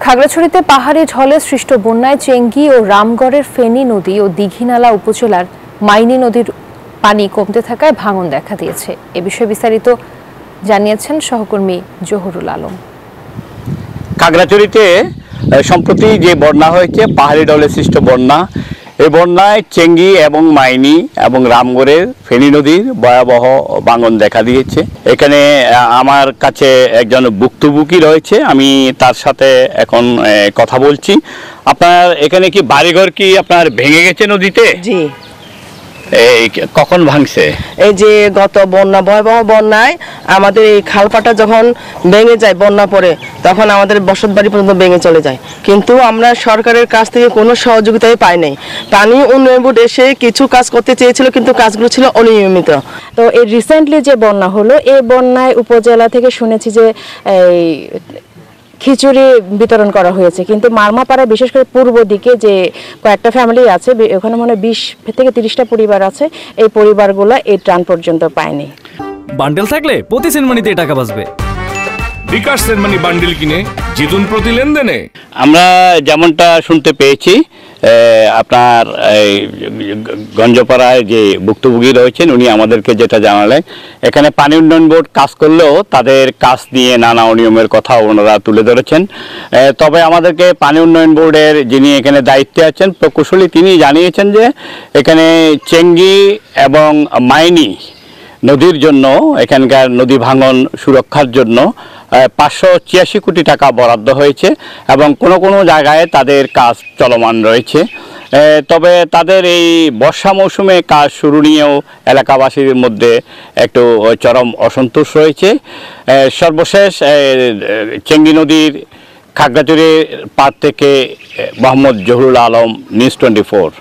খাগড়াছড়িতে পাহাড়ি ঢলে সৃষ্ট বন্যায় চেঙ্গি ও রামগড়ের ফেনী নদী ও দীঘিনালা উপজেলার মাইনী নদীর পানি কমতে থাকায় ভাঙন দেখা দিয়েছে। এ বিষয়ে বিস্তারিত জানিয়েছেন সহকর্মী জহুরুল আলম। খাগড়াছড়িতে সম্প্রতি যে বন্যা হয়েছে, পাহাড়ি ঢলে সৃষ্ট বন্যা, এই বন্যায় চেঙ্গি এবং মাইনী এবং রামগড়ের ফেনী নদীর ভয়াবহ ভাঙন দেখা দিয়েছে। এখানে আমার কাছে একজন ভুক্তভোগী রয়েছে, আমি তার সাথে এখন কথা বলছি। আপনার এখানে কি বাড়িঘর কি আপনার ভেঙে গেছে নদীতে? জি। কখন ভাঙছে? এই যে গত ভয়াবহ বন্যায় আমাদের এই খালপাটা যখন ভেঙে যায়, বন্যা পড়ে, তখন আমাদের বসত বাড়ি পর্যন্ত ভেঙে চলে যায়। কিন্তু আমরা সরকারের কাছ থেকে কোনো সহযোগিতাই পাই নাই। পানি উন্নয়ন বোর্ড এসে কিছু কাজ করতে চেয়েছিল, কিন্তু কাজগুলো ছিল অনিয়মিত। তো এই রিসেন্টলি যে বন্যা হলো, এই বন্যায় উপজেলা থেকে শুনেছি যে এই খিচুড়ি বিতরণ করা হয়েছে, কিন্তু মারমাপাড়া বিশেষ করে পূর্ব দিকে যে কয়েকটা ফ্যামিলি আছে, ওখানে মনে হয় 20 থেকে 30টা পরিবার আছে, এই পরিবারগুলো এই ত্রাণ পর্যন্ত পায়নি। বান্ডেল থাকলে প্রতি সেনমানিতে টাকা বাঁচবে। বিকাশ সেনমানি বান্ডেল কিনে জিতুন প্রতি লেনদেনে। আমরা যেমনটা শুনতে পেয়েছি, আপনার গঞ্জপাড়ায় যে ভুক্তভোগী রয়েছেন উনি আমাদেরকে যেটা জানালেন, এখানে পানি উন্নয়ন বোর্ড কাজ করলেও তাদের কাজ নিয়ে নানা অনিয়মের কথা ওনারা তুলে ধরেছেন। তবে আমাদেরকে পানি উন্নয়ন বোর্ডের যিনি এখানে দায়িত্বে আছেন প্রকৌশলী, তিনি জানিয়েছেন যে এখানে চেঙ্গি এবং মাইনী নদীর জন্য, এখানকার নদী ভাঙন সুরক্ষার জন্য 586 কোটি টাকা বরাদ্দ হয়েছে এবং কোনো কোনো জায়গায় তাদের কাজ চলমান রয়েছে। তবে তাদের এই বর্ষা মৌসুমে কাজ শুরু নিয়েও এলাকাবাসীর মধ্যে একটু চরম অসন্তোষ রয়েছে। সর্বশেষ চেঙ্গি নদীর খাগড়াছড়ি পাড় থেকে মোহাম্মদ জহুরুল আলম, নিউজ 24।